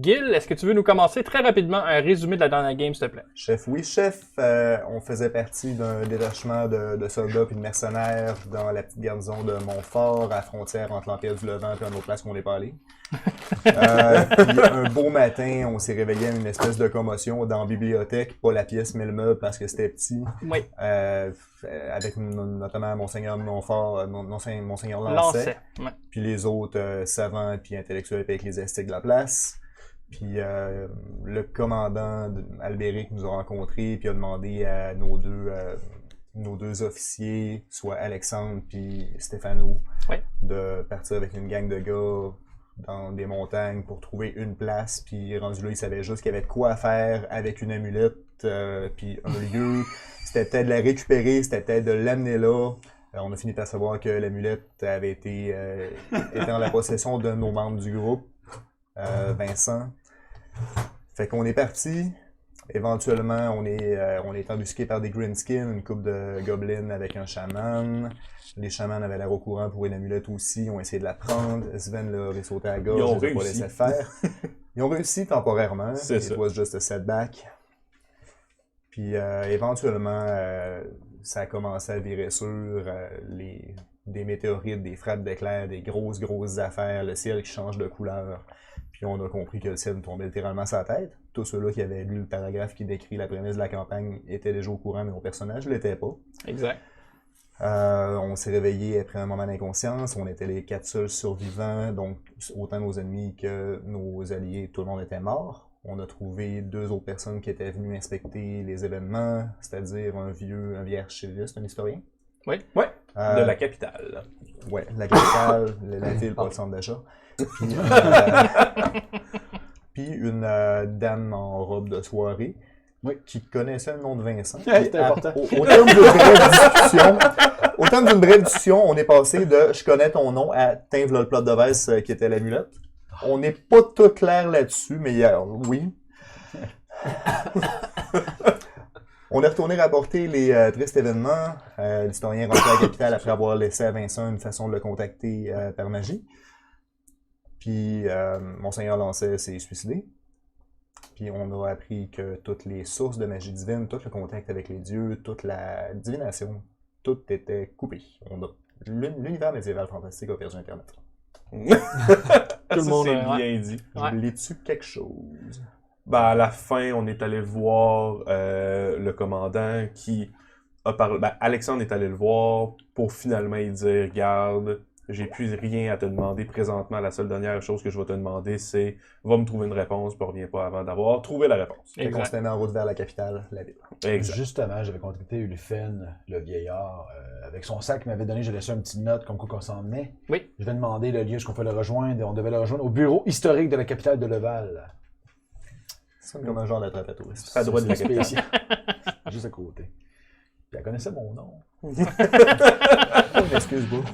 Gil, est-ce que tu veux nous commencer très rapidement un résumé de la dernière game, s'il te plaît? Chef, oui, chef. On faisait partie d'un détachement de soldats puis de mercenaires dans la petite garnison de Montfort, à la frontière entre l'Empire du Levant et une autre place qu'on n'est pas allé. Puis un beau matin, on s'est réveillé à une espèce de commotion dans la bibliothèque, pas la pièce mais le meuble parce que c'était petit. Oui. Avec notamment Monseigneur de Montfort, Monseigneur Lancet, Ouais. puis les autres savants puis intellectuels et ecclésiastiques de la place. Puis le commandant Albéric nous a rencontrés puis a demandé à nos deux officiers, soit Alexandre puis Stéphano, Ouais. de partir avec une gang de gars dans des montagnes pour trouver une place. Puis rendu là, ils savaient juste qu'il y avait de quoi faire avec une amulette puis un lieu. C'était peut-être de la récupérer, c'était peut-être de l'amener là. On a fini par savoir que l'amulette avait été en la possession d'un de nos membres du groupe, Vincent. Fait qu'on est parti. Éventuellement, on est embusqué par des greenskins, une couple de gobelins avec un chaman. Les chamans avaient l'air au courant pour une amulette aussi. On a essayé de la prendre. Sven leur est sauté à la gorge. Ils ont les a pas réussi. laissé faire. Ils ont réussi temporairement. C'est It ça. was just a setback. Puis éventuellement, ça a commencé à virer sur des météorites, des frappes d'éclairs, des grosses affaires, le ciel qui change de couleur. Puis on a compris que le ciel nous tombait littéralement sur la tête. Tous ceux-là qui avaient lu le paragraphe qui décrit la prémisse de la campagne étaient déjà au courant, mais nos personnages ne l'étaient pas. Exact. On s'est réveillé après un moment d'inconscience. On était les 4 seuls survivants, donc autant nos ennemis que nos alliés, tout le monde était mort. On a trouvé 2 autres personnes qui étaient venues inspecter les événements, c'est-à-dire un vieux archiviste, un historien. Oui. Ouais, Euh, de la capitale. Ouais, la capitale, la ville, pas le centre d'achat. Puis une dame en robe de soirée qui connaissait le nom de Vincent. Ouais, c'est important. Au terme d'une brève discussion, on est passé de « je connais ton nom » à « tiens, voilà le plat de Vesse qui était l'amulette ». On n'est pas tout clair là-dessus, mais oui. On est retourné rapporter les tristes événements. L'historien est rentré à la capitale après avoir laissé à Vincent une façon de le contacter par magie. Puis Monseigneur Lancet s'est suicidé. Puis on a appris que toutes les sources de magie divine, tout le contact avec les dieux, toute la divination, tout était coupé. L'univers médiéval fantastique a perdu Internet. Tout le monde, c'est ouais. bien dit. Ouais. J'oublie-tu quelque chose? Ben, à la fin, on est allé voir le commandant qui a parlé. Ben, Alexandre est allé le voir pour finalement lui dire garde, j'ai plus rien à te demander présentement. La seule dernière chose que je vais te demander, c'est va me trouver une réponse, puis reviens pas avant d'avoir trouvé la réponse. Fait qu'on Exact. s'était mis en route vers la capitale, la ville. Exact. Justement, j'avais contacté Ulfen, le vieillard, avec son sac qu'il m'avait donné, j'ai laissé une petite note comme quoi qu'on s'en venait. Oui. Je vais demander le lieu où on peut le rejoindre. On devait le rejoindre au bureau historique de la capitale de Leval. C'est comme un genre d'attrape à touristes. À droite de la capitale. Spécial. Juste à côté. Puis elle connaissait mon nom. Excuse-moi.